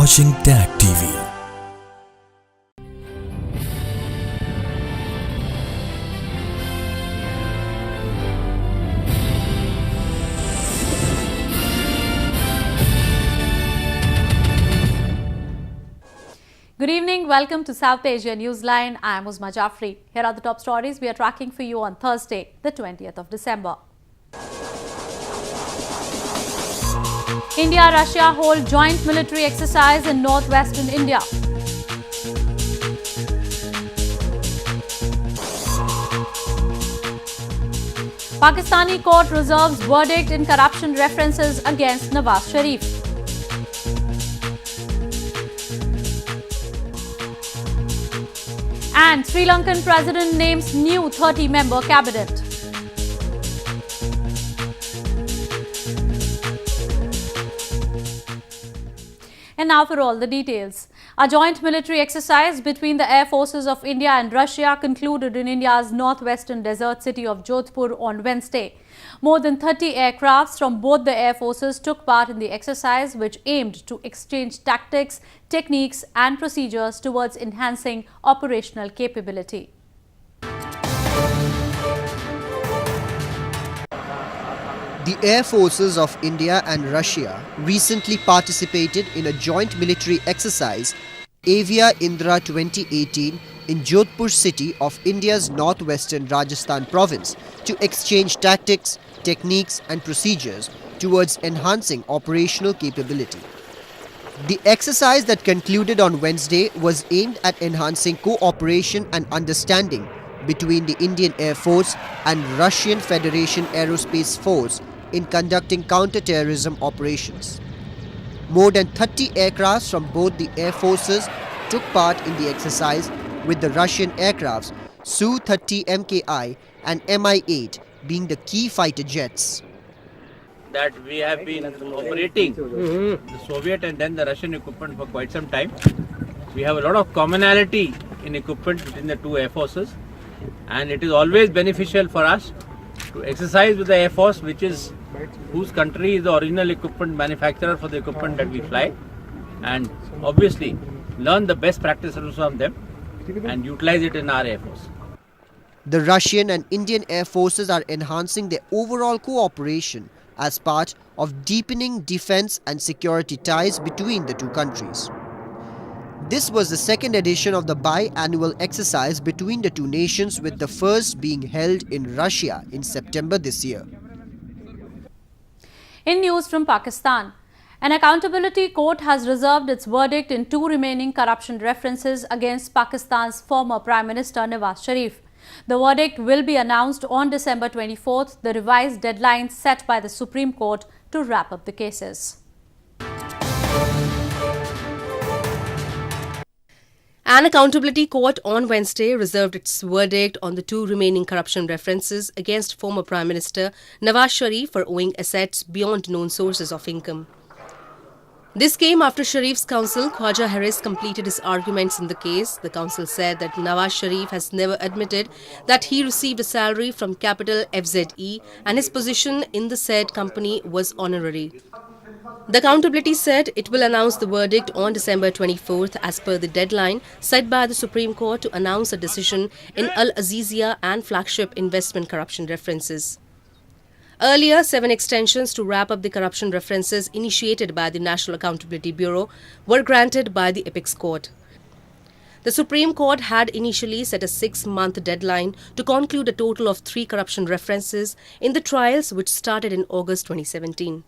watching TAG TV. Good evening, welcome to South Asia Newsline. I am Uzma Jaffrey. Here are the top stories we are tracking for you on Thursday, the 20th of December. India-Russia hold joint military exercise in northwestern India. Pakistani court reserves verdict in corruption references against Nawaz Sharif. And Sri Lankan president names new 30-member cabinet. And now for all the details. A joint military exercise between the air forces of India and Russia concluded in India's northwestern desert city of Jodhpur on Wednesday. More than 30 aircrafts from both the air forces took part in the exercise, which aimed to exchange tactics, techniques and procedures towards enhancing operational capability. The Air Forces of India and Russia recently participated in a joint military exercise, Avia Indra 2018, in Jodhpur city of India's northwestern Rajasthan province to exchange tactics, techniques and procedures towards enhancing operational capability. The exercise that concluded on Wednesday was aimed at enhancing cooperation and understanding between the Indian Air Force and Russian Federation Aerospace Force in conducting counter-terrorism operations. More than 30 aircrafts from both the air forces took part in the exercise, with the Russian aircrafts Su-30 MKI and Mi-8 being the key fighter jets. That we have been operating the Soviet and then the Russian equipment for quite some time. We have a lot of commonality in equipment between the two air forces, and it is always beneficial for us to exercise with the Air Force, whose country is the original equipment manufacturer for the equipment that we fly, and obviously learn the best practices from them and utilize it in our Air Force. The Russian and Indian Air Forces are enhancing their overall cooperation as part of deepening defense and security ties between the two countries. This was the second edition of the biannual exercise between the two nations, with the first being held in Russia in September this year. In news from Pakistan, an accountability court has reserved its verdict in two remaining corruption references against Pakistan's former Prime Minister Nawaz Sharif. The verdict will be announced on December 24th, the revised deadline set by the Supreme Court to wrap up the cases. An accountability court on Wednesday reserved its verdict on the two remaining corruption references against former Prime Minister Nawaz Sharif for owing assets beyond known sources of income. This came after Sharif's counsel, Khwaja Harris, completed his arguments in the case. The counsel said that Nawaz Sharif has never admitted that he received a salary from Capital FZE and his position in the said company was honorary. The accountability said it will announce the verdict on December 24th as per the deadline set by the Supreme Court to announce a decision in Al Azizia and flagship investment corruption references. Earlier, 7 extensions to wrap up the corruption references initiated by the National Accountability Bureau were granted by the Apex Court. The Supreme Court had initially set a 6-month deadline to conclude a total of 3 corruption references in the trials, which started in August 2017.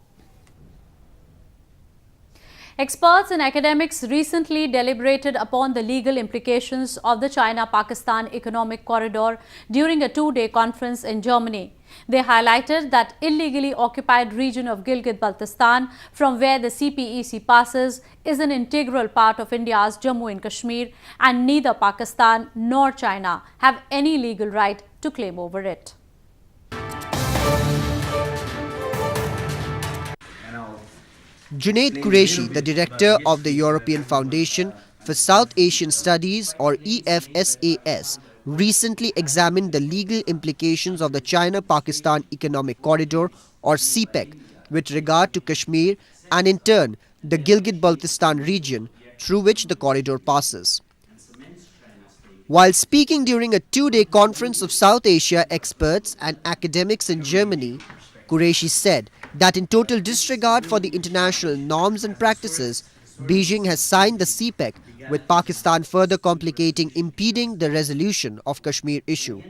Experts and academics recently deliberated upon the legal implications of the China-Pakistan economic corridor during a 2-day conference in Germany. They highlighted that illegally occupied region of Gilgit-Baltistan, from where the CPEC passes, is an integral part of India's Jammu and Kashmir, and neither Pakistan nor China have any legal right to claim over it. Junaid Qureshi, the director of the European Foundation for South Asian Studies, or EFSAS, recently examined the legal implications of the China-Pakistan Economic Corridor, or CPEC, with regard to Kashmir, and in turn the Gilgit-Baltistan region through which the corridor passes. While speaking during a two-day conference of South Asia experts and academics in Germany, Qureshi said that in total disregard for the international norms and practices, Beijing has signed the CPEC, with Pakistan further impeding the resolution of Kashmir issue.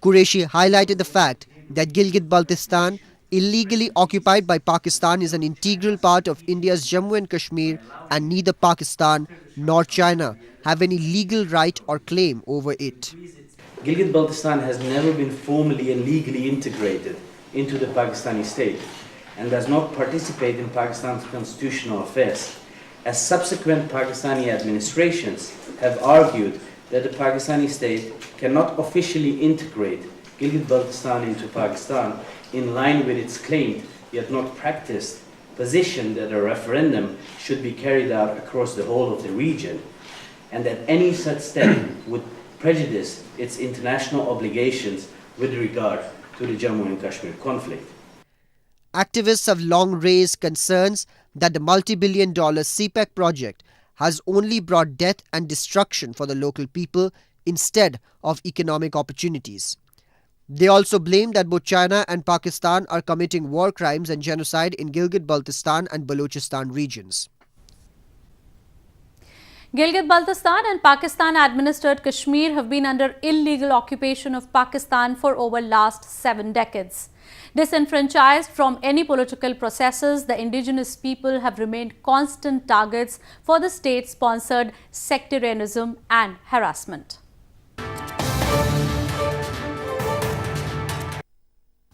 Qureshi highlighted the fact that Gilgit-Baltistan, illegally occupied by Pakistan, is an integral part of India's Jammu and Kashmir, and neither Pakistan nor China have any legal right or claim over it. Gilgit-Baltistan has never been formally and legally integrated into the Pakistani state and does not participate in Pakistan's constitutional affairs, as subsequent Pakistani administrations have argued that the Pakistani state cannot officially integrate Gilgit-Baltistan into Pakistan in line with its claimed, yet not practiced, position that a referendum should be carried out across the whole of the region, and that any such step would prejudice its international obligations with regard to the Jammu and Kashmir conflict. Activists have long raised concerns that the multi-billion-dollar CPEC project has only brought death and destruction for the local people instead of economic opportunities. They also blame that both China and Pakistan are committing war crimes and genocide in Gilgit-Baltistan and Balochistan regions. Gilgit-Baltistan and Pakistan-administered Kashmir have been under illegal occupation of Pakistan for over last 7 decades. Disenfranchised from any political processes, the indigenous people have remained constant targets for the state-sponsored sectarianism and harassment.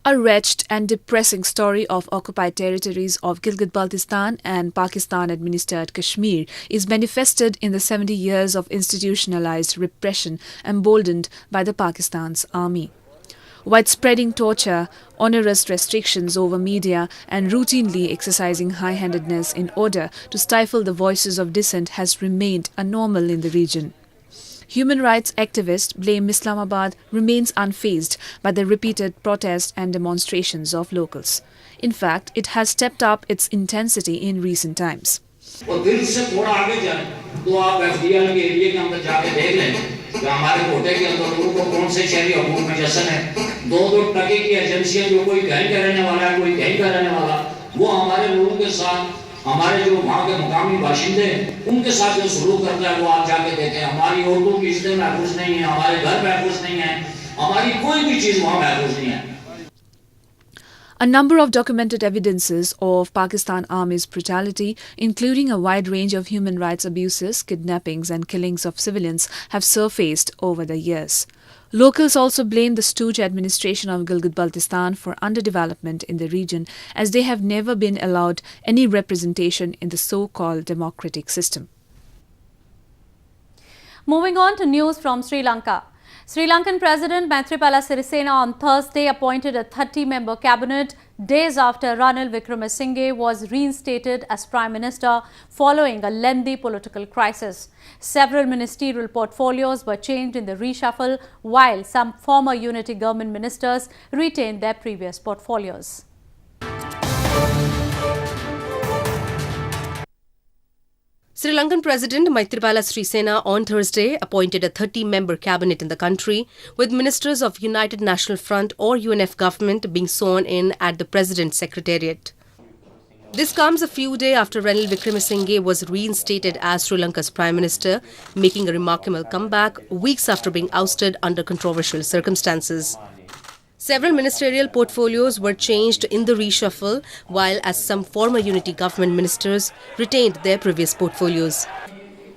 A wretched and depressing story of occupied territories of Gilgit-Baltistan and Pakistan-administered Kashmir is manifested in the 70 years of institutionalized repression emboldened by the Pakistan's army. Widespreading torture, onerous restrictions over media, and routinely exercising high-handedness in order to stifle the voices of dissent has remained a normal in the region. Human rights activists blame Islamabad remains unfazed by the repeated protests and demonstrations of locals. In fact, it has stepped up its intensity in recent times. और दिल से थोड़ा आगे जाएं तो आप FDL के area के अंदर जाके देख लें कि हमारे कोटे के अंदर लोगों को कौन से शहरी हुकूमत में जश्न है, दो टके की एजेंसियां जो कोई कहीं का रहने वाला है कोई कहीं का रहने वाला, वो हमारे लोगों के साथ हमारे जो वहाँ के मुकामी बाशिंदे हैं उनके साथ जो सलूक करता है वो आप जाके देखें. हमारी औरतों की इज्जत महफूज नहीं है, हमारे घर महफूज नहीं है, हमारी कोई भी चीज़ वहाँ महफूज नहीं है. A number of documented evidences of Pakistan Army's brutality, including a wide range of human rights abuses, kidnappings and killings of civilians, have surfaced over the years. Locals also blame the stooge administration of Gilgit-Baltistan for underdevelopment in the region, as they have never been allowed any representation in the so-called democratic system. Moving on to news from Sri Lanka. Sri Lankan President Maithripala Sirisena on Thursday appointed a 30-member cabinet days after Ranil Wickremesinghe was reinstated as Prime Minister following a lengthy political crisis. Several ministerial portfolios were changed in the reshuffle, while some former unity government ministers retained their previous portfolios. Sri Lankan President Maithripala Sirisena on Thursday appointed a 30-member cabinet in the country, with ministers of United National Front or UNF government being sworn in at the President's Secretariat. This comes a few days after Ranil Wickremesinghe was reinstated as Sri Lanka's Prime Minister, making a remarkable comeback weeks after being ousted under controversial circumstances. Several ministerial portfolios were changed in the reshuffle, while as some former unity government ministers retained their previous portfolios.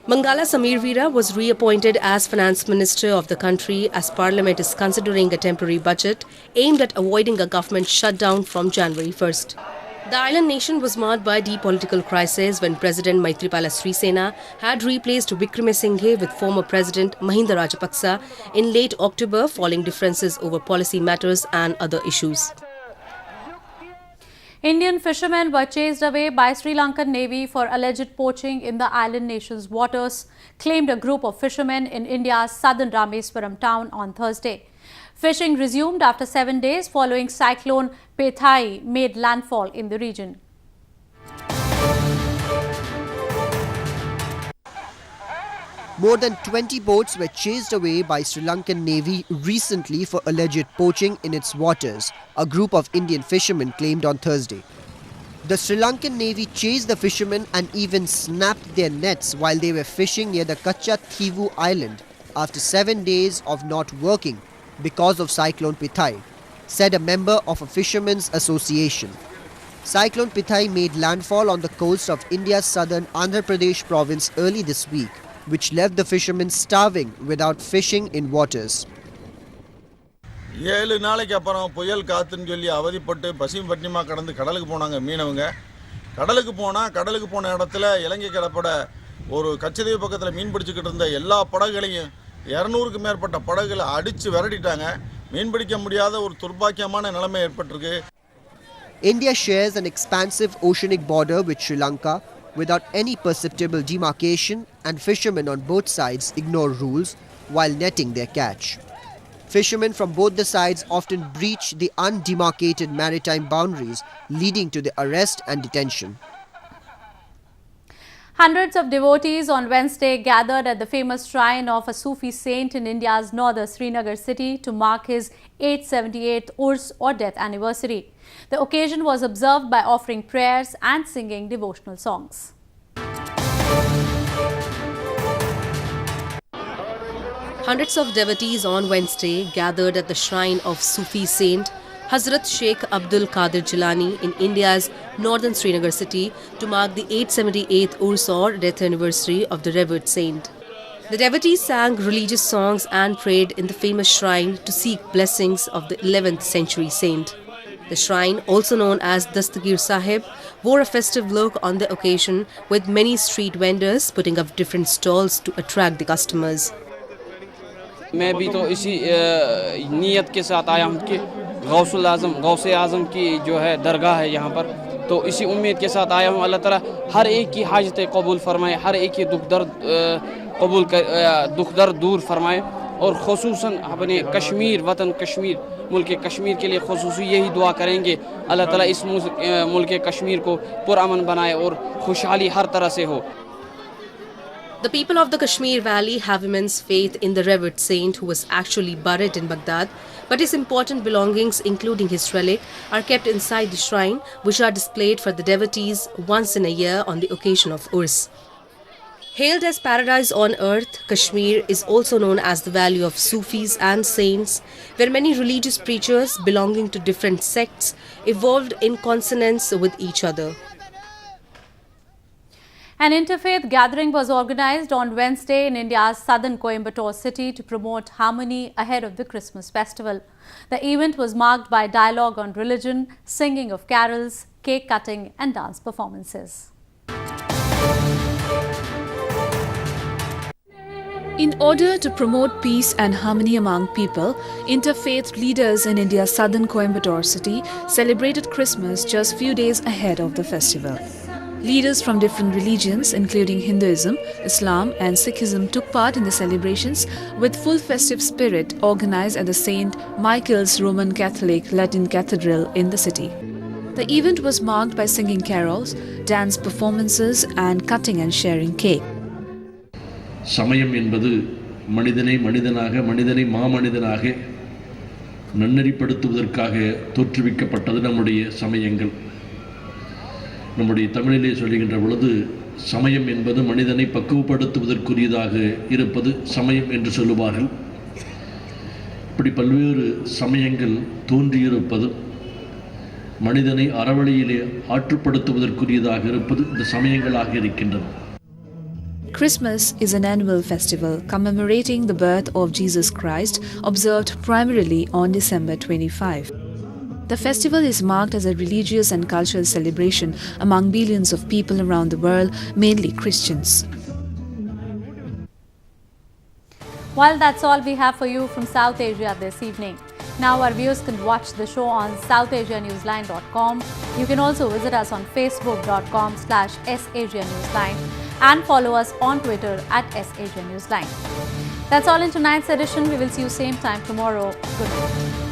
Mangala Samir Veera was reappointed as Finance Minister of the country as Parliament is considering a temporary budget aimed at avoiding a government shutdown from January 1st. The island nation was marred by a deep political crisis when President Maithripala Sirisena had replaced Wickremesinghe with former President Mahinda Rajapaksa in late October following differences over policy matters and other issues. Indian fishermen were chased away by Sri Lankan Navy for alleged poaching in the island nation's waters, claimed a group of fishermen in India's southern Rameswaram town on Thursday. Fishing resumed after 7 days following cyclone Pethai made landfall in the region. More than 20 boats were chased away by Sri Lankan Navy recently for alleged poaching in its waters, a group of Indian fishermen claimed on Thursday. The Sri Lankan Navy chased the fishermen and even snapped their nets while they were fishing near the Kacha Thivu island after 7 days of not working because of Cyclone Pithai, said a member of a fishermen's association. Cyclone Pithai made landfall on the coast of India's southern Andhra Pradesh province early this week, which left the fishermen starving without fishing in waters. 7 நாளைக்கு அப்புறம் புயல் காத்துன்னு சொல்லி அவதிப்பட்டு பசியும் பட்டினிமா கடந்து கடலுக்கு போனாங்க மீனவங்க. கடலுக்கு போன இடத்துல இலங்கை கடற்பட ஒரு கச்சதீவு பக்கத்தில் மீன் பிடிச்சிக்கிட்டு இருந்த எல்லா படகுகளையும் 200க்கு மேற்பட்ட படகுகளை அடித்து விரட்டிட்டாங்க. மீன் பிடிக்க முடியாத ஒரு துர்பாக்கியமான நிலைமை ஏற்பட்டிருக்கு. India shares an expansive oceanic border with Sri Lanka without any perceptible demarcation, and fishermen on both sides ignore rules while netting their catch. Fishermen from both the sides often breach the undemarcated maritime boundaries, leading to the arrest and detention. Hundreds of devotees on Wednesday gathered at the famous shrine of a Sufi saint in India's northern Srinagar city to mark his 878th Urs or death anniversary. The occasion was observed by offering prayers and singing devotional songs. Hundreds of devotees on Wednesday gathered at the shrine of Sufi saint Hazrat Sheikh Abdul Qadir Jilani in India's northern Srinagar city to mark the 878th Urs or death anniversary of the revered saint. The devotees sang religious songs and prayed in the famous shrine to seek blessings of the 11th century saint. The shrine, also known as Dastagir Sahib, wore a festive look on the occasion, with many street vendors putting up different stalls to attract the customers. मैं भी तो इसी नीयत के साथ आया हूँ कि गौसे आज़म की जो है दरगाह है यहाँ पर, तो इसी उम्मीद के साथ आया हूँ अल्लाह ताला हर एक की हाजतें कबूल फरमाए, हर एक की दुख दर्द दूर फरमाए, और ख़ुसूसन अपने कश्मीर वतन कश्मीर मुल्क कश्मीर के लिए ख़ुसूसी यही दुआ करेंगे अल्लाह ताला इस मुल्क कश्मीर को पुरअमन बनाए और खुशहाली हर तरह से हो. The people of the Kashmir Valley have immense faith in the revered saint who was actually buried in Baghdad, but his important belongings, including his relic, are kept inside the shrine, which are displayed for the devotees once in a year on the occasion of Urs. Hailed as paradise on earth, Kashmir is also known as the valley of Sufis and saints, where many religious preachers belonging to different sects evolved in consonance with each other. An interfaith gathering was organized on Wednesday in India's southern Coimbatore city to promote harmony ahead of the Christmas festival. The event was marked by dialogue on religion, singing of carols, cake cutting and dance performances. In order to promote peace and harmony among people, interfaith leaders in India's southern Coimbatore city celebrated Christmas just few days ahead of the festival. Leaders from different religions, including Hinduism, Islam and Sikhism, took part in the celebrations with full festive spirit organized at the St. Michael's Roman Catholic Latin Cathedral in the city. The event was marked by singing carols, dance performances and cutting and sharing cake. சமயம் என்பது மனிதனை மனிதனாக மனிதனை மாமனிதனாக நன்னெறிப்படுத்துவதற்காக தோற்றுவிக்கப்பட்டது நம்முடைய சமயங்கள். நம்முடைய தமிழிலே சொல்லுகின்ற பொழுது சமயம் என்பது மனிதனை பக்குவப்படுத்துவதற்குரியதாக இருப்பது சமயம் என்று சொல்லுவார்கள். இப்படி பல்வேறு சமயங்கள் தோன்றியிருப்பது மனிதனை அறவழியிலே ஆற்றுப்படுத்துவதற்குரியதாக இருப்பது இந்த சமயங்களாக இருக்கின்றன. Christmas is an annual festival commemorating the birth of Jesus Christ, observed primarily on December 25. The festival is marked as a religious and cultural celebration among billions of people around the world, mainly Christians. Well, that's all we have for you from South Asia this evening. Now our viewers can watch the show on southasianewsline.com. You can also visit us on facebook.com/SAsiaNewsline and follow us on Twitter @SAsiaNewsline. That's all in tonight's edition. We will see you same time tomorrow. Good night.